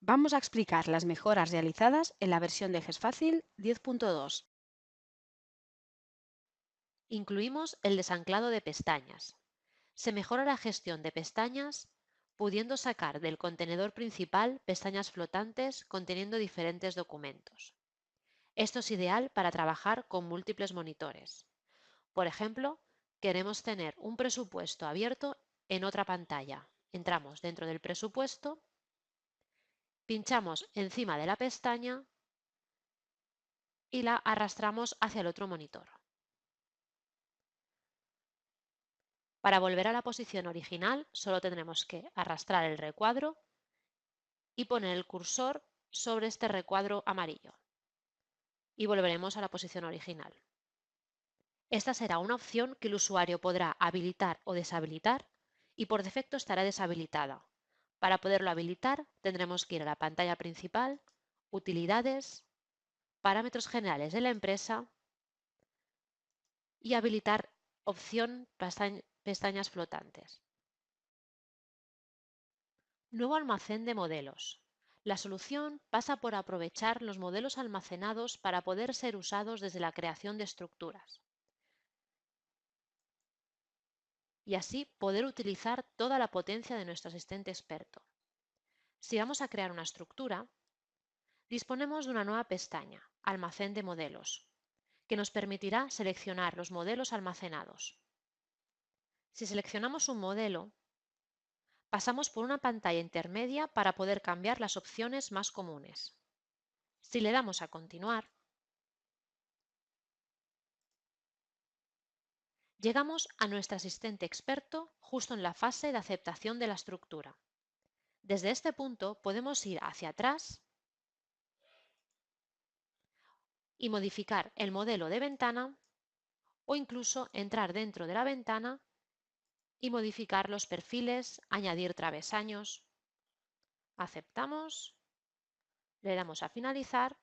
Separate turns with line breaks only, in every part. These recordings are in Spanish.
Vamos a explicar las mejoras realizadas en la versión de GESFácil 10.2.
Incluimos el desanclado de pestañas. Se mejora la gestión de pestañas pudiendo sacar del contenedor principal pestañas flotantes conteniendo diferentes documentos. Esto es ideal para trabajar con múltiples monitores. Por ejemplo, queremos tener un presupuesto abierto en otra pantalla. Entramos dentro del presupuesto, pinchamos encima de la pestaña y la arrastramos hacia el otro monitor. Para volver a la posición original, solo tendremos que arrastrar el recuadro y poner el cursor sobre este recuadro amarillo. Y volveremos a la posición original. Esta será una opción que el usuario podrá habilitar o deshabilitar y por defecto estará deshabilitada. Para poderlo habilitar, tendremos que ir a la pantalla principal, Utilidades, Parámetros generales de la empresa y habilitar opción pestañas flotantes. Nuevo almacén de modelos. La solución pasa por aprovechar los modelos almacenados para poder ser usados desde la creación de estructuras y así poder utilizar toda la potencia de nuestro asistente experto. Si vamos a crear una estructura, disponemos de una nueva pestaña, Almacén de modelos, que nos permitirá seleccionar los modelos almacenados. Si seleccionamos un modelo, pasamos por una pantalla intermedia para poder cambiar las opciones más comunes. Si le damos a continuar, llegamos a nuestro asistente experto justo en la fase de aceptación de la estructura. Desde este punto podemos ir hacia atrás y modificar el modelo de ventana o incluso entrar dentro de la ventana y modificar los perfiles, añadir travesaños. Aceptamos, le damos a finalizar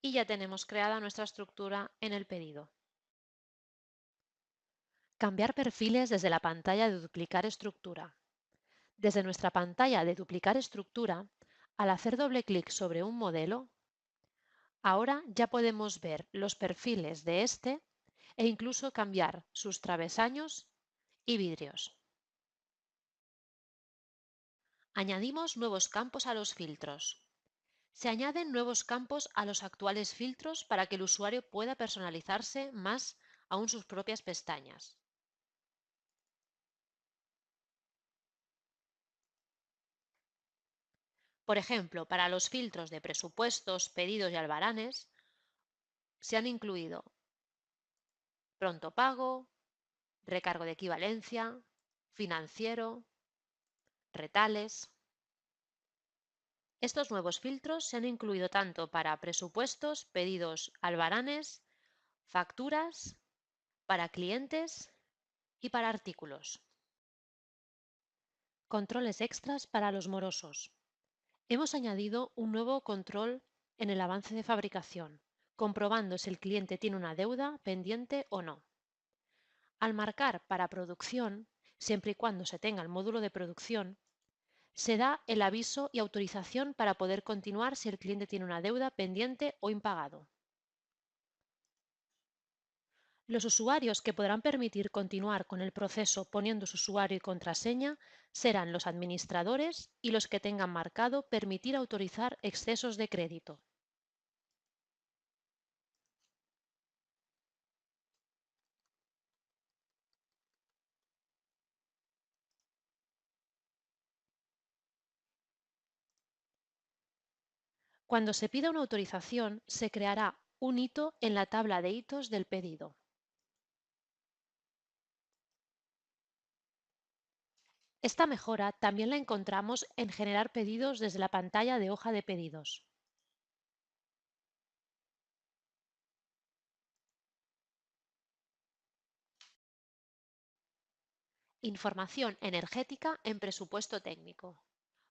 y ya tenemos creada nuestra estructura en el pedido. Cambiar perfiles desde la pantalla de duplicar estructura. Desde nuestra pantalla de duplicar estructura, al hacer doble clic sobre un modelo, ahora ya podemos ver los perfiles de este e incluso cambiar sus travesaños y vidrios. Añadimos nuevos campos a los filtros. Se añaden nuevos campos a los actuales filtros para que el usuario pueda personalizarse más aún sus propias pestañas. Por ejemplo, para los filtros de presupuestos, pedidos y albaranes, se han incluido pronto pago, recargo de equivalencia, financiero, retales. Estos nuevos filtros se han incluido tanto para presupuestos, pedidos, albaranes, facturas, para clientes y para artículos. Controles extras para los morosos. Hemos añadido un nuevo control en el avance de fabricación, comprobando si el cliente tiene una deuda pendiente o no. Al marcar para producción, siempre y cuando se tenga el módulo de producción, se da el aviso y autorización para poder continuar si el cliente tiene una deuda pendiente o impagado. Los usuarios que podrán permitir continuar con el proceso poniendo su usuario y contraseña serán los administradores y los que tengan marcado permitir autorizar excesos de crédito. Cuando se pida una autorización, se creará un hito en la tabla de hitos del pedido. Esta mejora también la encontramos en generar pedidos desde la pantalla de hoja de pedidos. Información energética en presupuesto técnico.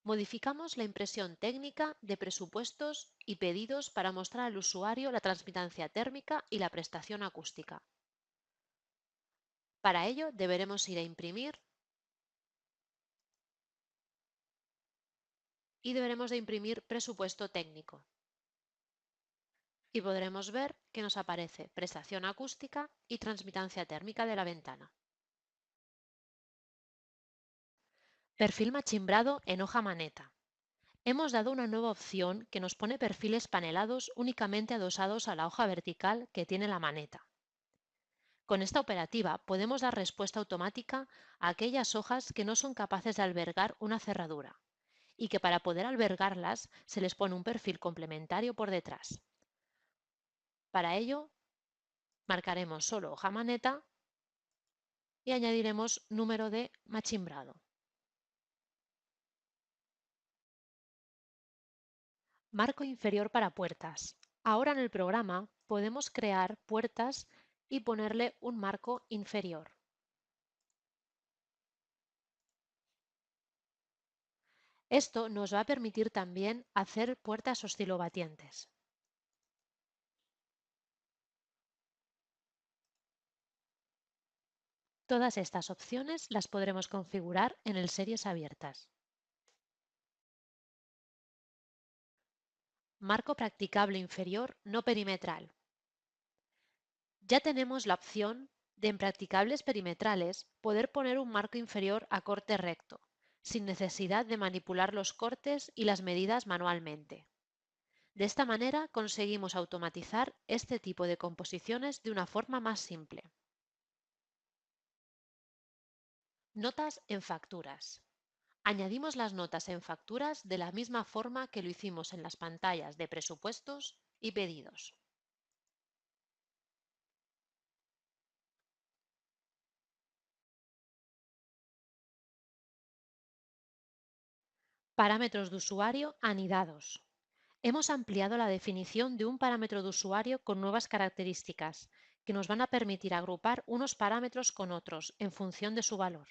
Modificamos la impresión técnica de presupuestos y pedidos para mostrar al usuario la transmitancia térmica y la prestación acústica. Para ello deberemos ir a Imprimir y deberemos de imprimir presupuesto técnico. Y podremos ver que nos aparece prestación acústica y transmitancia térmica de la ventana. Perfil machimbrado en hoja maneta. Hemos dado una nueva opción que nos pone perfiles panelados únicamente adosados a la hoja vertical que tiene la maneta. Con esta operativa podemos dar respuesta automática a aquellas hojas que no son capaces de albergar una cerradura y que para poder albergarlas se les pone un perfil complementario por detrás. Para ello, marcaremos solo hoja maneta y añadiremos número de machimbrado. Marco inferior para puertas. Ahora en el programa podemos crear puertas y ponerle un marco inferior. Esto nos va a permitir también hacer puertas oscilobatientes. Todas estas opciones las podremos configurar en el Series abiertas. Marco practicable inferior no perimetral. Ya tenemos la opción de en practicables perimetrales poder poner un marco inferior a corte recto, sin necesidad de manipular los cortes y las medidas manualmente. De esta manera conseguimos automatizar este tipo de composiciones de una forma más simple. Notas en facturas. Añadimos las notas en facturas de la misma forma que lo hicimos en las pantallas de presupuestos y pedidos. Parámetros de usuario anidados. Hemos ampliado la definición de un parámetro de usuario con nuevas características que nos van a permitir agrupar unos parámetros con otros en función de su valor.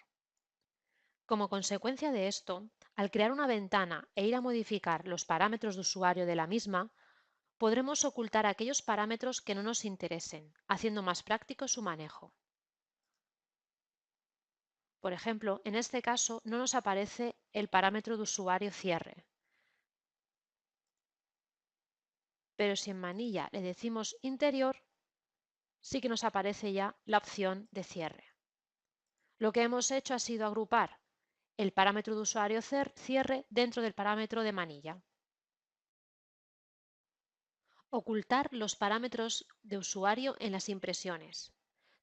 Como consecuencia de esto, al crear una ventana e ir a modificar los parámetros de usuario de la misma, podremos ocultar aquellos parámetros que no nos interesen, haciendo más práctico su manejo. Por ejemplo, en este caso no nos aparece el parámetro de usuario cierre, pero si en manilla le decimos interior, sí que nos aparece ya la opción de cierre. Lo que hemos hecho ha sido agrupar el parámetro de usuario cierre dentro del parámetro de manilla. Ocultar los parámetros de usuario en las impresiones.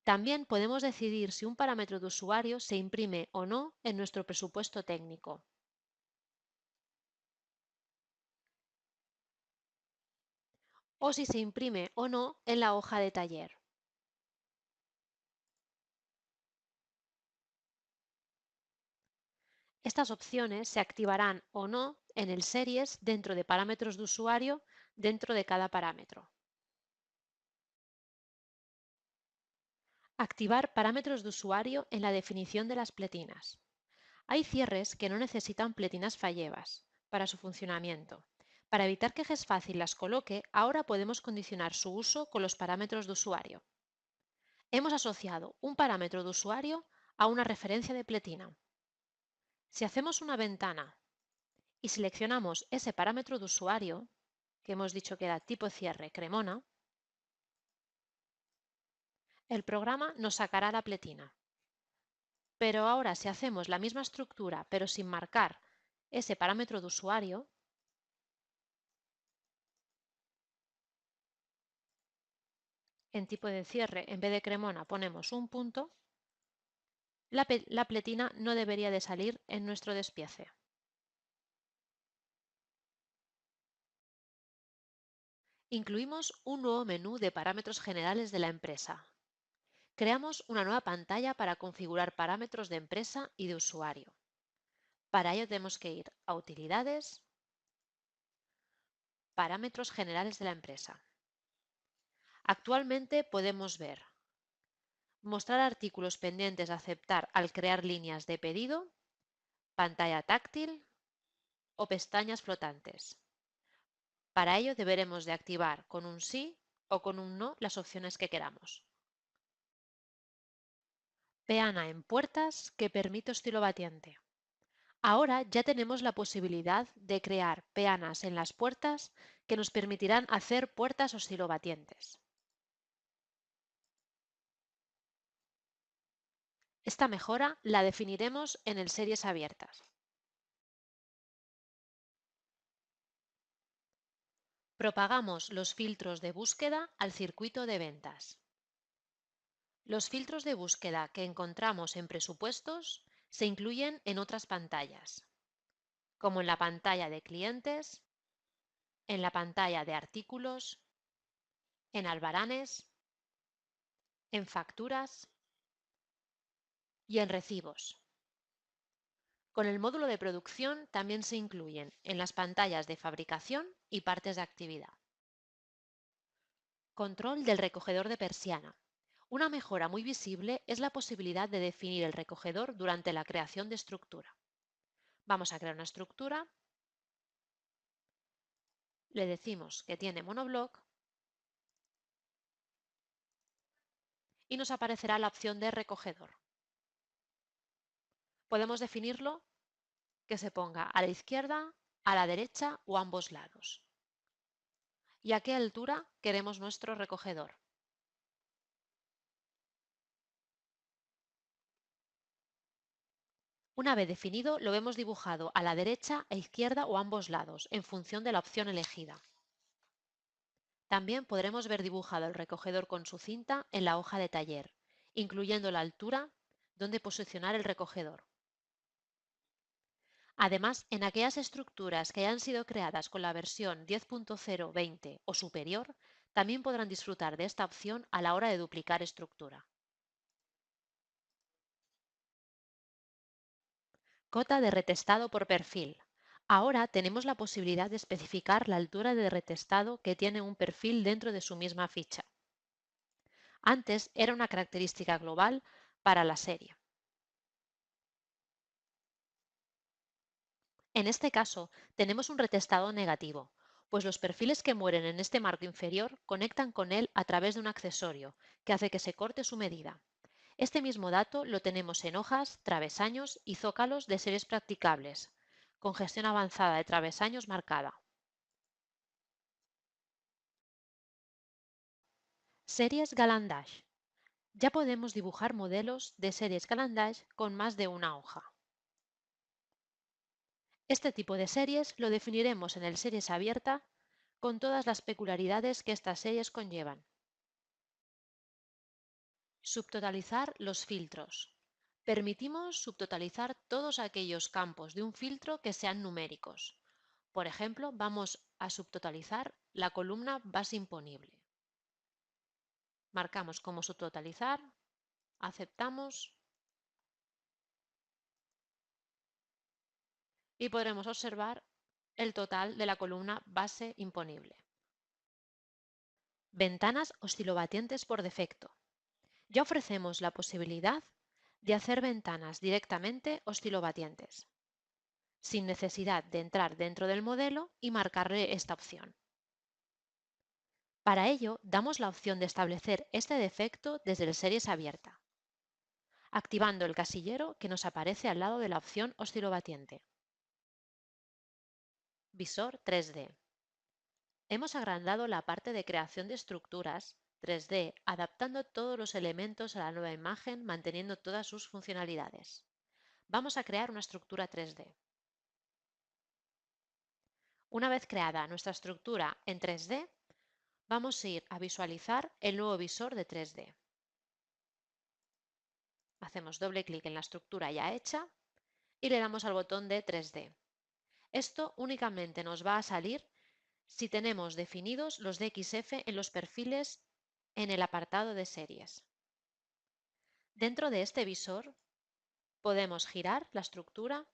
También podemos decidir si un parámetro de usuario se imprime o no en nuestro presupuesto técnico. O si se imprime o no en la hoja de taller. Estas opciones se activarán o no en el Series dentro de parámetros de usuario dentro de cada parámetro. Activar parámetros de usuario en la definición de las pletinas. Hay cierres que no necesitan pletinas fallevas para su funcionamiento. Para evitar que GESFACIL las coloque, ahora podemos condicionar su uso con los parámetros de usuario. Hemos asociado un parámetro de usuario a una referencia de pletina. Si hacemos una ventana y seleccionamos ese parámetro de usuario, que hemos dicho que era tipo cierre Cremona, el programa nos sacará la pletina. Pero ahora si hacemos la misma estructura pero sin marcar ese parámetro de usuario, en tipo de cierre en vez de Cremona ponemos un punto, la pletina no debería de salir en nuestro despiece. Incluimos un nuevo menú de parámetros generales de la empresa. Creamos una nueva pantalla para configurar parámetros de empresa y de usuario. Para ello tenemos que ir a Utilidades, Parámetros generales de la empresa. Actualmente podemos ver mostrar artículos pendientes a aceptar al crear líneas de pedido, pantalla táctil o pestañas flotantes. Para ello deberemos de activar con un sí o con un no las opciones que queramos. Peana en puertas que permite oscilobatiente. Ahora ya tenemos la posibilidad de crear peanas en las puertas que nos permitirán hacer puertas oscilobatientes. Esta mejora la definiremos en el Series Abiertas. Propagamos los filtros de búsqueda al circuito de ventas. Los filtros de búsqueda que encontramos en presupuestos se incluyen en otras pantallas, como en la pantalla de clientes, en la pantalla de artículos, en albaranes, en facturas y en recibos. Con el módulo de producción también se incluyen en las pantallas de fabricación y partes de actividad. Control del recogedor de persiana. Una mejora muy visible es la posibilidad de definir el recogedor durante la creación de estructura. Vamos a crear una estructura, le decimos que tiene monobloc y nos aparecerá la opción de recogedor. Podemos definirlo que se ponga a la izquierda, a la derecha o a ambos lados. ¿Y a qué altura queremos nuestro recogedor? Una vez definido, lo vemos dibujado a la derecha, a izquierda o a ambos lados, en función de la opción elegida. También podremos ver dibujado el recogedor con su cinta en la hoja de taller, incluyendo la altura donde posicionar el recogedor. Además, en aquellas estructuras que hayan sido creadas con la versión 10.0.20 o superior, también podrán disfrutar de esta opción a la hora de duplicar estructura. Cota de retestado por perfil. Ahora tenemos la posibilidad de especificar la altura de retestado que tiene un perfil dentro de su misma ficha. Antes era una característica global para la serie. En este caso, tenemos un retestado negativo, pues los perfiles que mueren en este marco inferior conectan con él a través de un accesorio, que hace que se corte su medida. Este mismo dato lo tenemos en hojas, travesaños y zócalos de series practicables, con gestión avanzada de travesaños marcada. Series Gallant Dash. Ya podemos dibujar modelos de series Gallant Dash con más de una hoja. Este tipo de series lo definiremos en el Series Abierta con todas las peculiaridades que estas series conllevan. Subtotalizar los filtros. Permitimos subtotalizar todos aquellos campos de un filtro que sean numéricos. Por ejemplo, vamos a subtotalizar la columna base imponible. Marcamos como subtotalizar, aceptamos y podremos observar el total de la columna base imponible. Ventanas oscilobatientes por defecto. Ya ofrecemos la posibilidad de hacer ventanas directamente oscilobatientes, sin necesidad de entrar dentro del modelo y marcarle esta opción. Para ello, damos la opción de establecer este defecto desde el Series Abierta, activando el casillero que nos aparece al lado de la opción oscilobatiente. Visor 3D. Hemos agrandado la parte de creación de estructuras 3D, adaptando todos los elementos a la nueva imagen, manteniendo todas sus funcionalidades. Vamos a crear una estructura 3D. Una vez creada nuestra estructura en 3D, vamos a ir a visualizar el nuevo visor de 3D. Hacemos doble clic en la estructura ya hecha y le damos al botón de 3D. Esto únicamente nos va a salir si tenemos definidos los DXF en los perfiles en el apartado de series. Dentro de este visor podemos girar la estructura,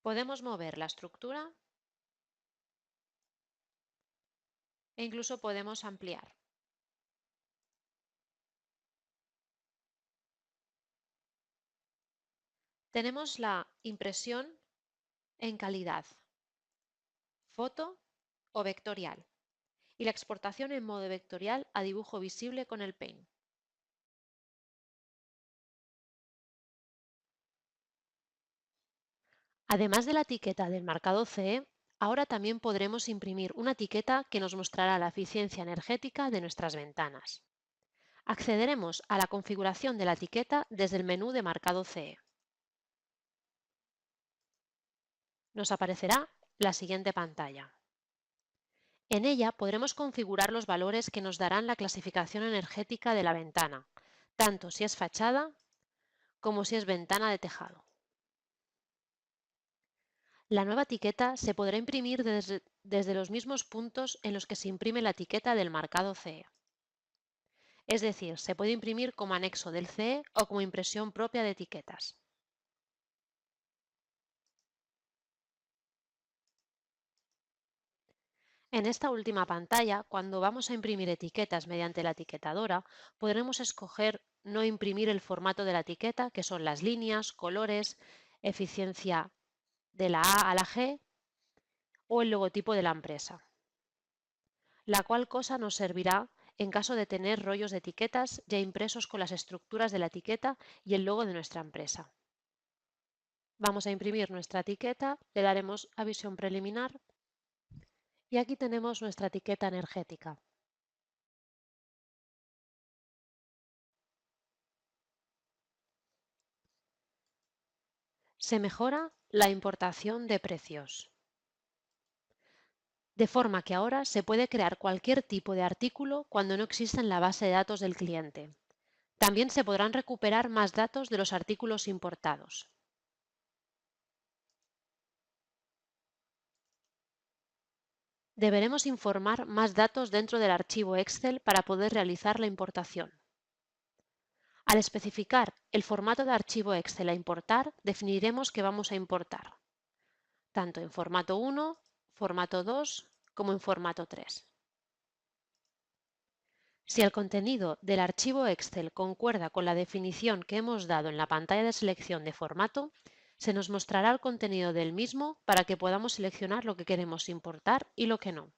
podemos mover la estructura e incluso podemos ampliar. Tenemos la impresión en calidad, foto o vectorial. y la exportación en modo vectorial a dibujo visible con el Paint. Además de la etiqueta del marcado CE, ahora también podremos imprimir una etiqueta que nos mostrará la eficiencia energética de nuestras ventanas. Accederemos a la configuración de la etiqueta desde el menú de marcado CE. Nos aparecerá la siguiente pantalla. En ella podremos configurar los valores que nos darán la clasificación energética de la ventana, tanto si es fachada como si es ventana de tejado. La nueva etiqueta se podrá imprimir desde los mismos puntos en los que se imprime la etiqueta del marcado CE. Es decir, se puede imprimir como anexo del CE o como impresión propia de etiquetas. En esta última pantalla, cuando vamos a imprimir etiquetas mediante la etiquetadora, podremos escoger no imprimir el formato de la etiqueta, que son las líneas, colores, eficiencia de la A a la G o el logotipo de la empresa, la cual cosa nos servirá en caso de tener rollos de etiquetas ya impresos con las estructuras de la etiqueta y el logo de nuestra empresa. Vamos a imprimir nuestra etiqueta, le daremos a visión preliminar y aquí tenemos nuestra etiqueta energética. Se mejora la importación de precios, de forma que ahora se puede crear cualquier tipo de artículo cuando no exista en la base de datos del cliente. También se podrán recuperar más datos de los artículos importados. Deberemos informar más datos dentro del archivo Excel para poder realizar la importación. Al especificar el formato de archivo Excel a importar, definiremos que vamos a importar, tanto en formato 1, formato 2 como en formato 3. Si el contenido del archivo Excel concuerda con la definición que hemos dado en la pantalla de selección de formato, se nos mostrará el contenido del mismo para que podamos seleccionar lo que queremos importar y lo que no.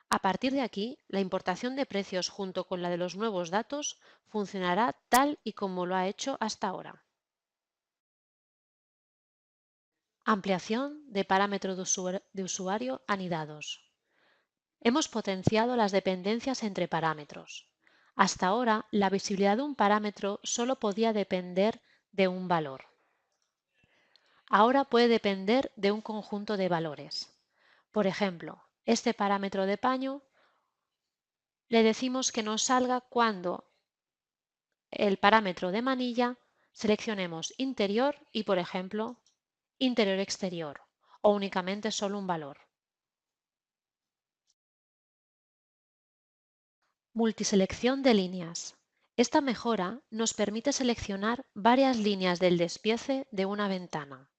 A partir de aquí, la importación de precios junto con la de los nuevos datos funcionará tal y como lo ha hecho hasta ahora. Ampliación de parámetros de usuario anidados. Hemos potenciado las dependencias entre parámetros. Hasta ahora, la visibilidad de un parámetro solo podía depender de un valor. Ahora puede depender de un conjunto de valores. Por ejemplo, este parámetro de paño le decimos que nos salga cuando el parámetro de manilla seleccionemos interior y, por ejemplo, interior-exterior o únicamente solo un valor. Multiselección de líneas. Esta mejora nos permite seleccionar varias líneas del despiece de una ventana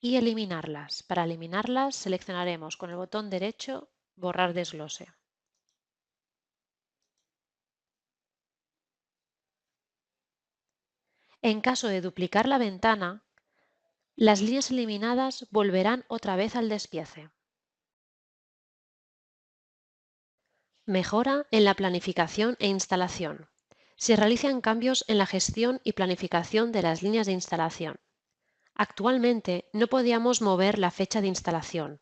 y eliminarlas. Para eliminarlas seleccionaremos con el botón derecho Borrar desglose. En caso de duplicar la ventana, las líneas eliminadas volverán otra vez al despiece. Mejora en la planificación e instalación. Se realizan cambios en la gestión y planificación de las líneas de instalación. Actualmente no podíamos mover la fecha de instalación.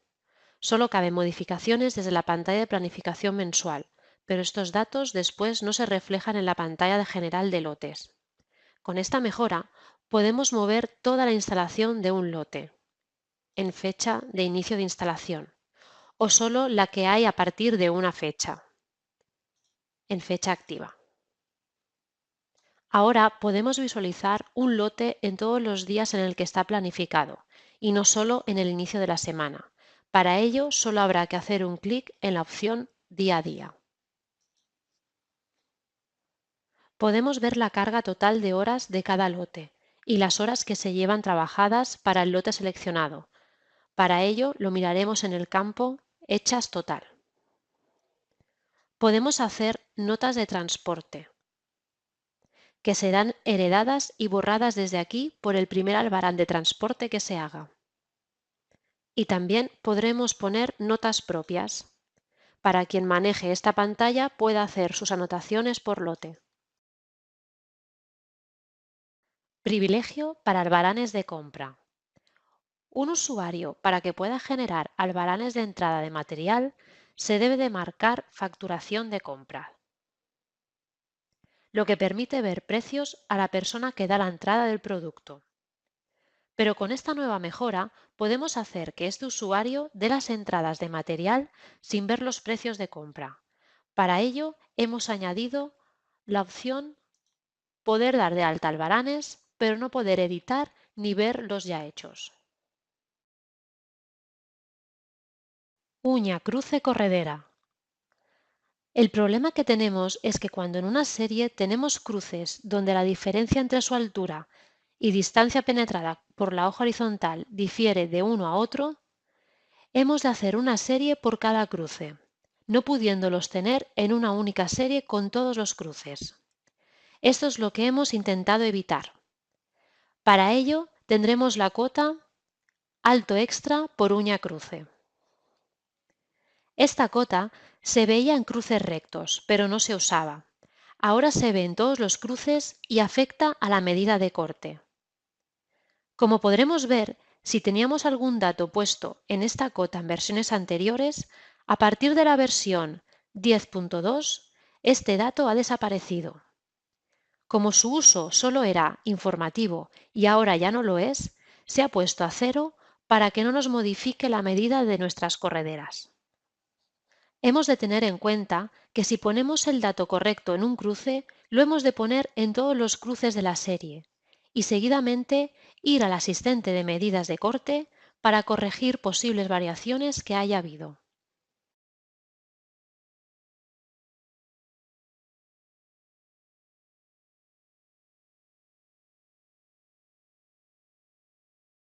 Solo caben modificaciones desde la pantalla de planificación mensual, pero estos datos después no se reflejan en la pantalla general de lotes. Con esta mejora podemos mover toda la instalación de un lote en fecha de inicio de instalación o solo la que hay a partir de una fecha en fecha activa. Ahora podemos visualizar un lote en todos los días en el que está planificado y no solo en el inicio de la semana. Para ello solo habrá que hacer un clic en la opción Día a día. Podemos ver la carga total de horas de cada lote y las horas que se llevan trabajadas para el lote seleccionado. Para ello lo miraremos en el campo Hechas total. Podemos hacer notas de transporte, que serán heredadas y borradas desde aquí por el primer albarán de transporte que se haga. Y también podremos poner notas propias, para quien maneje esta pantalla pueda hacer sus anotaciones por lote. Privilegio para albaranes de compra. Un usuario, para que pueda generar albaranes de entrada de material, se debe de marcar facturación de compra, lo que permite ver precios a la persona que da la entrada del producto. Pero con esta nueva mejora podemos hacer que este usuario dé las entradas de material sin ver los precios de compra. Para ello hemos añadido la opción poder dar de alta albaranes, pero no poder editar ni ver los ya hechos. Uña cruce corredera. El problema que tenemos es que cuando en una serie tenemos cruces donde la diferencia entre su altura y distancia penetrada por la hoja horizontal difiere de uno a otro, hemos de hacer una serie por cada cruce, no pudiéndolos tener en una única serie con todos los cruces. Esto es lo que hemos intentado evitar. Para ello tendremos la cota alto extra por uña cruce. Esta cota se veía en cruces rectos, pero no se usaba. Ahora se ve en todos los cruces y afecta a la medida de corte. Como podremos ver, si teníamos algún dato puesto en esta cota en versiones anteriores, a partir de la versión 10.2, este dato ha desaparecido. Como su uso solo era informativo y ahora ya no lo es, se ha puesto a 0 para que no nos modifique la medida de nuestras correderas. Hemos de tener en cuenta que si ponemos el dato correcto en un cruce, lo hemos de poner en todos los cruces de la serie y seguidamente ir al asistente de medidas de corte para corregir posibles variaciones que haya habido.